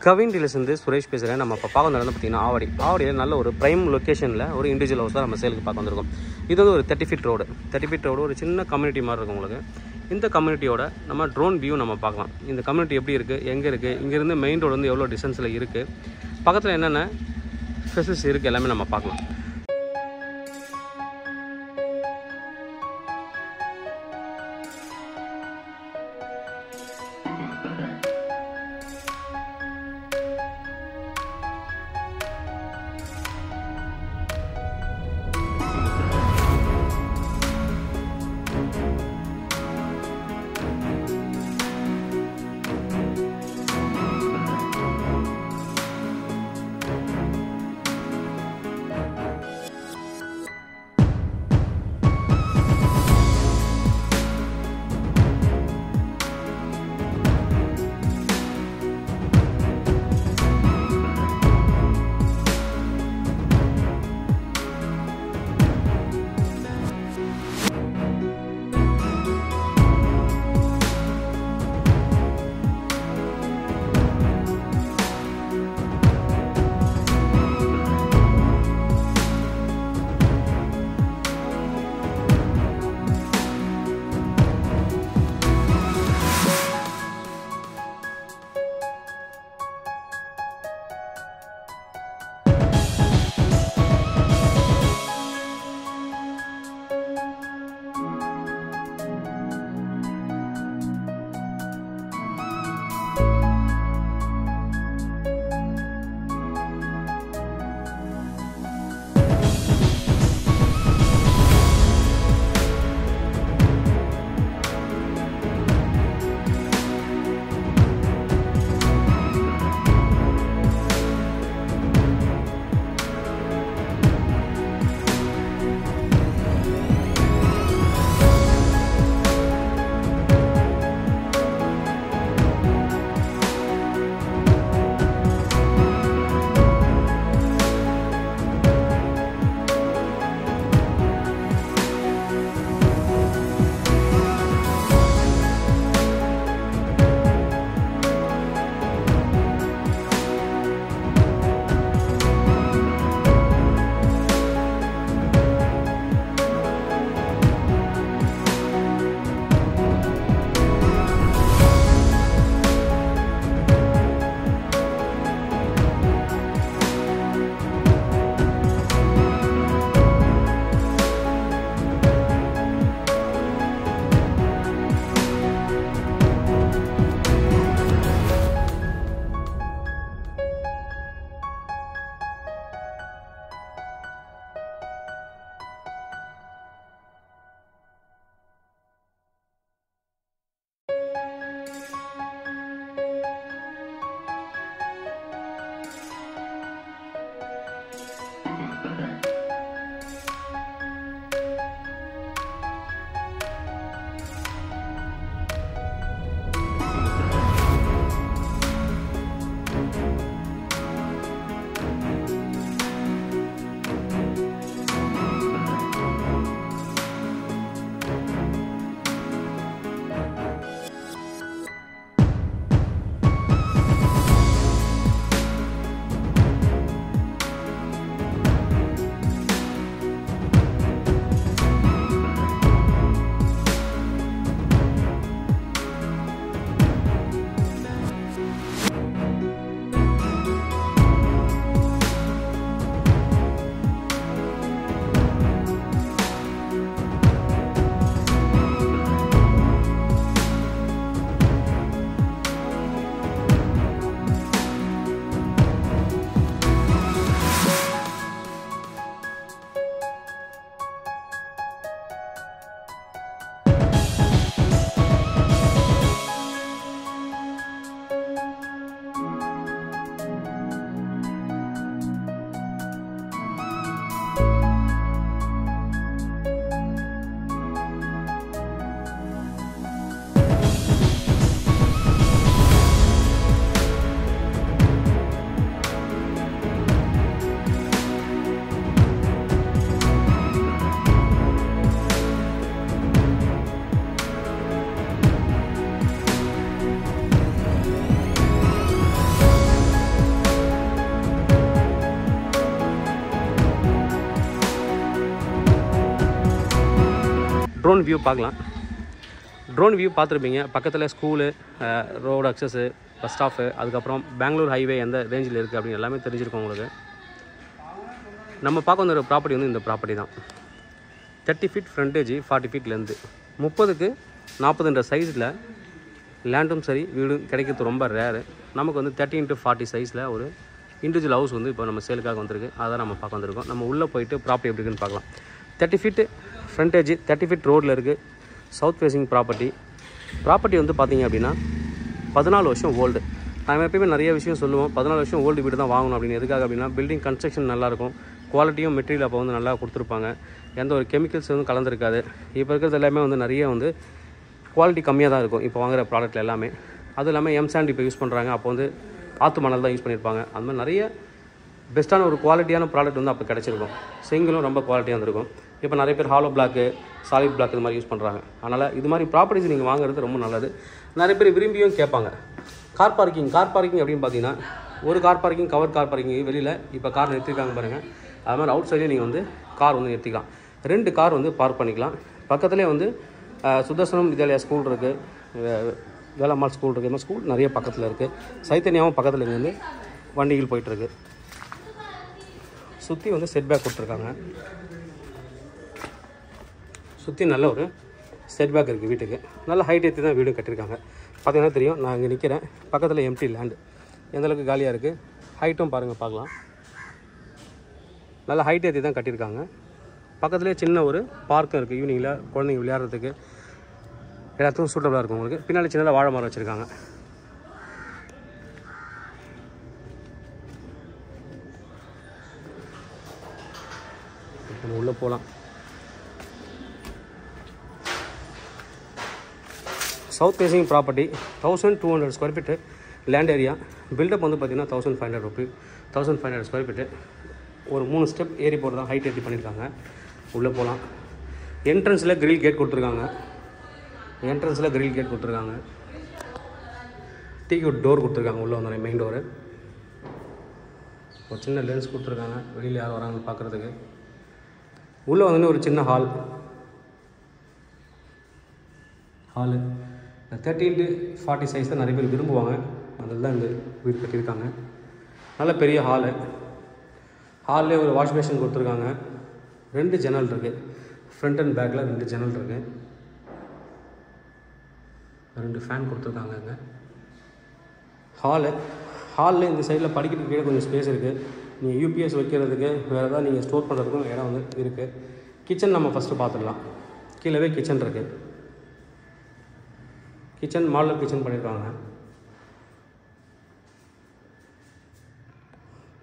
கவின் டீலர்ஸ்லேருந்து சுரேஷ் பேசுகிறேன். நம்ம இப்போ பார்க்க வந்து பார்த்தீங்கன்னா ஆவடியில் நல்ல ஒரு ப்ரைம் லொக்கேஷனில் ஒரு இண்டிவிஜுவல் ஹவுஸ் தான் நம்ம சேலுக்கு பார்க்க வந்திருக்கோம். இது வந்து ஒரு 30 ஃபீட் ரோடு ஒரு சின்ன கம்யூனிட்டி மாதிரி இருக்கும் உங்களுக்கு. இந்த கம்யூனிட்டியோட நம்ம ட்ரோன் வியூ நம்ம பார்க்கலாம். இந்த கம்யூனிட்டி எப்படி இருக்குது, எங்கே இருக்குது, இங்கேருந்து மெயின் ரோடு வந்து எவ்வளோ டிஸ்டன்ஸில் இருக்குது, பக்கத்தில் என்னென்ன ஃபெசிலிட்டிஸ் இருக்குது எல்லாமே நம்ம பார்க்கலாம். ட்ரோன் வியூ பார்க்கலாம். ட்ரோன் வியூ பார்த்துருப்பீங்க. பக்கத்தில் school, road access, bus stop, அதுக்கப்புறம் பெங்களூர் ஹைவே எந்த ரேஞ்சில் இருக்குது அப்படின்னு எல்லாமே தெரிஞ்சிருக்கும் உங்களுக்கு. நம்ம பார்க்க வந்த ப்ராப்பர்ட்டி வந்து இந்த ப்ராப்பர்ட்டி தான். 30 feet ஃப்ரண்டேஜ், 40 feet லென்த்து, 30க்கு 40ன்ற சைஸில் லேண்டும் சரி வீடும் கிடைக்கிறது ரொம்ப ரேரு. நமக்கு வந்து 30 into 40 சைஸில் ஒரு இண்டிவிஜுவல் ஹவுஸ் வந்து இப்போ நம்ம சேலுக்காக வந்திருக்கு. அதை நம்ம பார்க்க வந்திருக்கோம். நம்ம உள்ளே போயிட்டு ப்ராப்பர்ட்டி எப்படி இருக்குன்னு பார்க்கலாம். 30 feet ஃப்ரண்டேஜ், 30 feet ரோடில் இருக்குது. சவுத் ஃபேஸிங் ப்ராப்பர்ட்டி வந்து பார்த்திங்க அப்படின்னா 14 வருஷம் ஓல்டு. நம்ம எப்பயுமே நிறைய விஷயம் சொல்லுவோம், 14 வருஷம் ஓல்டு வீடு தான் வாங்கணும் அப்படின்னு. எதுக்காக அப்படின்னா பில்டிங் கன்ஸ்ட்ரக்ஷன் நல்லாயிருக்கும், குவாலிட்டியும் மெட்டீரியல் அப்போ வந்து நல்லா கொடுத்துருப்பாங்க, எந்த ஒரு கெமிக்கல்ஸ் வந்து கலந்துருக்காது. இப்போ இருக்கிறது எல்லாமே வந்து நிறைய வந்து குவாலிட்டி கம்மியாக தான் இருக்கும் இப்போ வாங்குகிற ப்ராடக்ட்டில் எல்லாமே. அதுவும் இல்லாமல் எம்சாண்ட் இப்போ யூஸ் பண்ணுறாங்க, அப்போ வந்து ஆற்று மணல் தான் யூஸ் பண்ணியிருப்பாங்க. அந்த மாதிரி நிறைய பெஸ்ட்டான ஒரு குவாலிட்டியான ப்ராடக்ட் வந்து அப்போ கிடச்சிருக்கும். செங்கலும் ரொம்ப குவாலிட்டியாக இருந்திருக்கும். இப்போ நிறைய பேர் ஹாலோ பிளாக்கு, சாலிட் பிளாக் இது மாதிரி யூஸ் பண்ணுறாங்க. அதனால் இது மாதிரி ப்ராப்பர்ட்டிஸ் நீங்கள் வாங்குறது ரொம்ப நல்லது. நிறைய பேர் விரும்பியும் கேட்பாங்க. கார் பார்க்கிங் அப்படின்னு பார்த்தீங்கன்னா ஒரு car parking, cover car parking வெளியில் இப்போ கார் நிறுத்திருக்காங்க பாருங்கள். அது மாதிரி அவுட் சைட்லேயே நீங்கள் வந்து கார் வந்து நிறுத்திக்கலாம். 2 கார் வந்து பார்க் பண்ணிக்கலாம். பக்கத்துலேயே வந்து சுதர்சனம் வித்யாலயா ஸ்கூல் இருக்குது, வேலம்மாள் ஸ்கூல் இருக்குது. இந்த மாதிரி ஸ்கூல் நிறைய பக்கத்தில் இருக்குது. சைத்தன்யாவும் பக்கத்தில் இருந்து வண்டிகள் போயிட்டுருக்கு. சுற்றி வந்து செட் பேக் கொடுத்துருக்காங்க. சுற்றி நல்ல ஒரு செட் பேக் இருக்குது வீட்டுக்கு. நல்ல ஹைட் ஏற்றி தான் வீடு கட்டியிருக்காங்க. பார்த்தீங்கன்னா தெரியும், நான் இங்கே நிற்கிறேன். பக்கத்தில் எம்டி லேண்டு எந்தளவுக்கு காலியாக இருக்குது. ஹைட்டும் பாருங்கள், பார்க்கலாம். நல்ல ஹைட் ஏற்றி தான் கட்டியிருக்காங்க. பக்கத்துலேயே சின்ன ஒரு பார்க்கும் இருக்குது. ஈவினிங்கில் குழந்தைங்க விளையாடுறதுக்கு எல்லாத்துக்கும் சூட்டபுளாக இருக்கும் உங்களுக்கு. பின்னாடி சின்னதாக வாழை மரம் வச்சுருக்காங்க. நம்ம உள்ளே போகலாம். South facing property 1200 square feet land area. Built up வந்து பார்த்திங்கன்னா 1500 ஸ்கொயர் ஃபீட்டு. ஒரு 3 ஸ்டெப் ஏறி போகிறது தான் ஹைட் ஏற்றி பண்ணியிருக்காங்க. உள்ளே போகலாம். என்ட்ரன்ஸில் கிரில் கேட் கொடுத்துருக்காங்க. டீக்கு டோர் கொடுத்துருக்காங்க. உள்ளே வந்தோடனே மெயின் டோரு. ஒரு சின்ன லென்ஸ் கொடுத்துருக்காங்க, வெளியில் யார் வராங்கன்னு பார்க்குறதுக்கு. உள்ளே வந்தோடனே ஒரு சின்ன ஹாலு 30 into 40 சைஸ் தான் நிறைய பேர் விரும்புவாங்க. அதில் தான் இந்த வீடு கட்டியிருக்காங்க. நல்ல பெரிய ஹால்லே ஒரு வாஷ் பேஷன் கொடுத்துருக்காங்க. 2 ஜன்னல் இருக்குது. ஃப்ரண்ட் அண்ட் பேக்கில் 2 ஜன்னல் இருக்குது. 2 ஃபேன் கொடுத்துருக்காங்க. அங்கே ஹாலில் இந்த சைடில் படிக்கட்டு கீழே கொஞ்சம் ஸ்பேஸ் இருக்குது. நீங்கள் யூபிஎஸ் வைக்கிறதுக்கு, வேறு ஏதாவது நீங்கள் ஸ்டோர் பண்ணுறதுக்கும் இடம் வந்து இருக்குது. கிச்சன் நம்ம ஃபஸ்ட்டு பார்த்துடலாம். கீழே கிச்சன் இருக்குது. கிச்சன் மாடலர் கிச்சன் பண்ணியிருக்காங்க.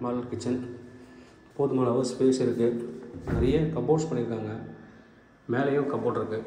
மாடலர் கிச்சன் போதுமான அளவு ஸ்பேஸ் இருக்குது. நிறைய கபோர்ட்ஸ் பண்ணியிருக்காங்க. மேலேயும் கபோர்ட் இருக்குது.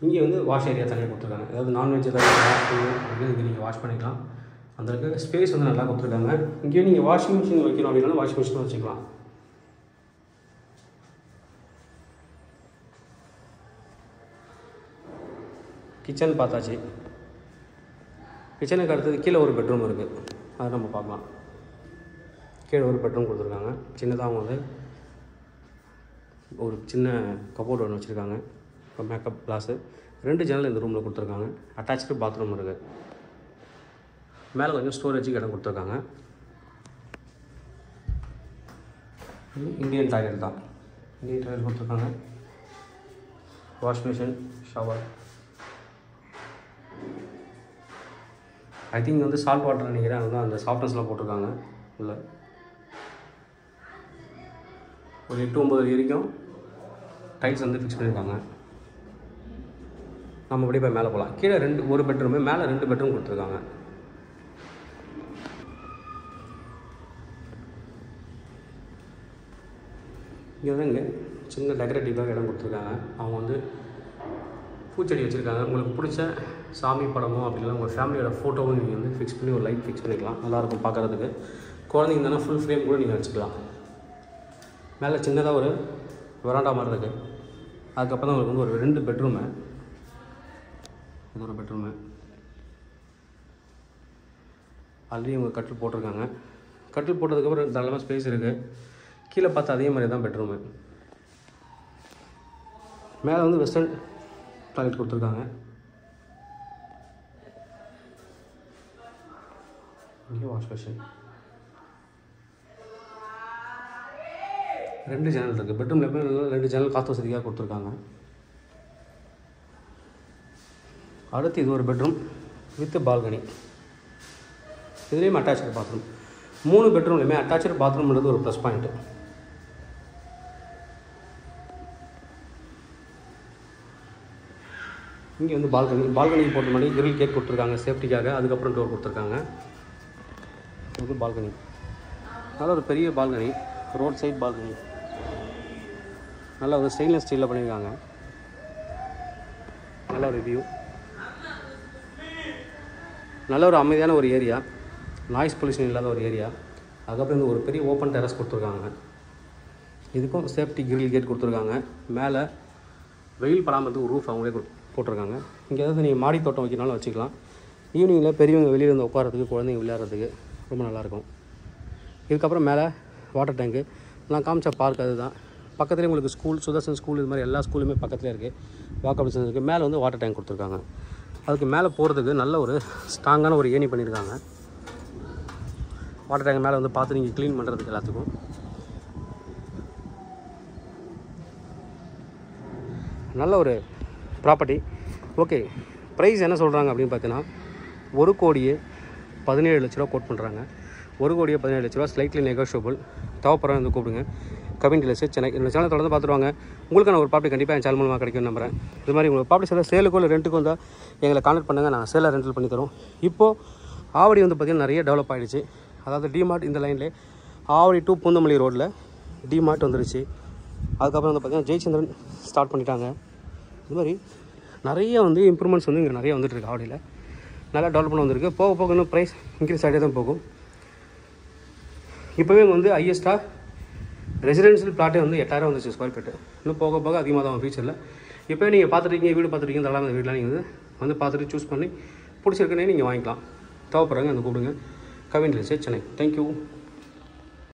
இங்கே வந்து வாஷ் ஏரியா தனியாக கொடுத்துருக்காங்க. அதாவது நான்வெஜ் ஏதாவது அப்படின்னு இங்கே நீங்கள் வாஷ் பண்ணிக்கலாம். அந்த இருக்க ஸ்பேஸ் வந்து நல்லா கொடுத்துருக்காங்க. இங்கேயும் நீங்கள் வாஷிங் மிஷின் வைக்கணும் அப்படின்னா வாஷிங் மிஷினும் வச்சுக்கலாம். கிச்சன் பார்த்தாச்சு. கிச்சனுக்கு அடுத்தது கீழே ஒரு பெட்ரூம் இருக்குது. அதை நம்ம பார்க்கலாம். கீழே ஒரு பெட்ரூம் கொடுத்துருக்காங்க. சின்னதாக வந்து ஒரு சின்ன கபோர்டு ஒன்று வச்சுருக்காங்க. இப்போ மேக்கப் கிளாஸு 2 ஜன்னல் இந்த ரூமில் கொடுத்துருக்காங்க. அட்டாச்சு பாத்ரூம் இருக்குது. மேலே கொஞ்சம் ஸ்டோரேஜுக்கு இடம் கொடுத்துருக்காங்க. இந்தியன் டாய்லெட் தான். இந்தியன் டாய்லெட் கொடுத்துருக்காங்க. Wash machine, shower. I think வந்து சால்ட் வாட்டர் நினைக்கிறேன். அதுதான் அந்த சாஃப்ட்னஸ்லாம் போட்டிருக்காங்க. இல்லை ஒரு 8-9 வரைக்கும் டைல்ஸ் வந்து ஃபிக்ஸ் பண்ணியிருக்காங்க. நம்ம அப்படியே போய் மேலே போகலாம். கீழே ஒரு பெட்ரூமு, மேலே 2 பெட்ரூம் கொடுத்துருக்காங்க. இங்கே வந்து இங்கே சின்ன டெக்கரேட்டிவாக இடம் கொடுத்துருக்காங்க. அவங்க வந்து பூச்செடி வச்சுருக்காங்க. உங்களுக்கு பிடிச்ச சாமி படமோ அப்படின்னா உங்கள் ஃபேமிலியோட ஃபோட்டோவும் நீங்கள் வந்து ஃபிக்ஸ் பண்ணி ஒரு லைட் ஃபிக்ஸ் பண்ணிக்கலாம். நல்லாயிருக்கும் பார்க்குறதுக்கு. குழந்தைங்க தானே ஃபுல் ஃப்ரேம் கூட நீங்கள் வச்சுக்கலாம். மேலே சின்னதாக ஒரு வராண்டா மாதிரி இருக்குது. அதுக்கப்புறம் தான் உங்களுக்கு வந்து ஒரு 2 பெட்ரூமு. இது ஒரு பெட்ரூமு. ஆல்ரெடி உங்கள் கட்டில் போட்டிருக்காங்க. கட்டில் போட்டதுக்கப்புறம் தாராளமாக ஸ்பேஸ் இருக்குது. கீழே பார்த்தா அதே மாதிரி தான் பெட்ரூமு. மேலே வந்து வெஸ்டர்ன் டாய்லெட் கொடுத்துருக்காங்க. இங்கே வாஷ் பேஷன். 2 ஜன்னல் இருக்குது. பெட்ரூமில் எப்போ 2 ஜன்னல் காற்று வசதியாக கொடுத்துருக்காங்க. அடுத்து இது ஒரு பெட்ரூம் வித் பால்கனி. இதுலேயும் அட்டாச்சு பாத்ரூம். 3 பெட்ரூம்லையுமே அட்டாச்சு பாத்ரூம்ன்றது ஒரு ப்ளஸ் பாயிண்ட்டு. இங்கே வந்து பால்கனி போட்ட மாதிரி கிரில் கேட் கொடுத்துருக்காங்க சேஃப்டிக்காக. அதுக்கப்புறம் டோர் கொடுத்துருக்காங்க. இது பால்கனி. நல்ல ஒரு பெரிய பால்கனி, ரோட் சைட் பால்கனி. நல்லா ஒரு ஸ்டெயின்லெஸ் ஸ்டீலில் பண்ணியிருக்காங்க. நல்ல ஒரு வியூ. நல்ல ஒரு அமைதியான ஒரு ஏரியா, நாய்ஸ் பொல்யூஷன் இல்லாத ஒரு ஏரியா. அதுக்கப்புறம் இந்த ஒரு பெரிய ஓப்பன் டெரஸ் கொடுத்துருக்காங்க. இதுக்கும் சேஃப்டி கிரில் கேட் கொடுத்துருக்காங்க. மேலே வெயில் படாமல் ஒரு ரூஃப் அவங்களே போட்டிருக்காங்க. இங்கே ஏதாவது நீங்கள் மாடி தோட்டம் வைக்கனாலும் வச்சுக்கலாம். ஈவினிங்கில் பெரியவங்க வெளியில் வந்து உட்காரத்துக்கு, குழந்தைங்க விளையாடுறதுக்கு ரொம்ப நல்லாயிருக்கும். இதுக்கப்புறம் மேலே வாட்டர் டேங்க்கு. நான் காமிச்ச பார்க் அது தான். பக்கத்துலேயே உங்களுக்கு ஸ்கூல், சுதர்சன் ஸ்கூல், இது மாதிரி எல்லா ஸ்கூலுமே பக்கத்துலேயே இருக்குது. வாக்கபிள் டிஸ்டன்ஸ் இருக்குது. மேலே வந்து வாட்டர் டேங்க் கொடுத்துருக்காங்க. அதுக்கு மேலே போகிறதுக்கு நல்ல ஒரு ஸ்ட்ராங்கான ஒரு ஏணி பண்ணியிருக்காங்க. வாட்டர் டேங்க் மேலே வந்து பார்த்து நீங்கள் க்ளீன் பண்ணுறதுக்கு எல்லாத்துக்கும். நல்ல ஒரு ப்ராப்பர்ட்டி. ஓகே, ப்ரைஸ் என்ன சொல்கிறாங்க அப்படின்னு பார்த்தீங்கன்னா 1,17,00,000 கோட் பண்ணுறாங்க. 1,17,00,000 ஸ்லைட்லி நெகோஷியபிள். தேவைப்படுறேன் வந்து கூப்பிடுங்க. Kavin real estate Chennai. இந்த சேனல் தொடர்ந்து பார்த்துருவாங்க. உங்களுக்கான ஒரு ப்ராப்பர்ட்டி கண்டிப்பாக என் சேனல் மூலமாக கிடைக்கும்னு நம்புறேன். இது மாதிரி உங்களுக்கு ப்ராப்பர்ட்டி சேலை சேலுக்கோ இல்லை ரெண்ட்டுக்கு வந்தால் எங்களை கான்டாக்ட் பண்ணுங்கள். நாங்கள் சேலை ரெண்டல் பண்ணி தரோம். இப்போது ஆவடி வந்து பார்த்திங்கன்னா நிறைய டெவலப் ஆகிடுச்சு. அதாவது டிமார்ட் இந்த லைன்லேயே ஆவடி டு பூந்தமல்லி ரோட்டில் டிமார்ட் வந்துருச்சு. அதுக்கப்புறம் வந்து பார்த்திங்கன்னா ஜெயச்சந்திரன் ஸ்டார்ட் பண்ணிட்டாங்க. இது மாதிரி நிறைய வந்து இம்ப்ரூவ்மெண்ட்ஸ் வந்து இங்கே நிறைய வந்துட்டுருக்கு. ஆவடியில் நல்லா டெவலப்மெண்ட் வந்திருக்கு. போக போக இன்னும் ப்ரைஸ் இன்க்ரீஸ் ஆகிட்டே தான் போகும். இப்போவே வந்து ஹையஸ்ட்டாக ரெசிடென்ஷியல் பிளாட்டே வந்து 8,000 வந்துச்சு ஸ்கொயர் ஃபீட்டு. இன்னும் போக போக அதிகமாக தான் ஃபியூச்சரில். இப்போவே நீங்கள் பார்த்துருக்கீங்க, வீடு பார்த்துருக்கீங்க, தரலாம். அந்த வீடெலாம் நீங்கள் வந்து பார்த்துட்டு சூஸ் பண்ணி பிடிச்சிருக்குன்னே நீங்கள் வாங்கிக்கலாம். தேவைப்படுறாங்க அந்த கூப்பிடுங்க. Kavin real estate Chennai. Thank you.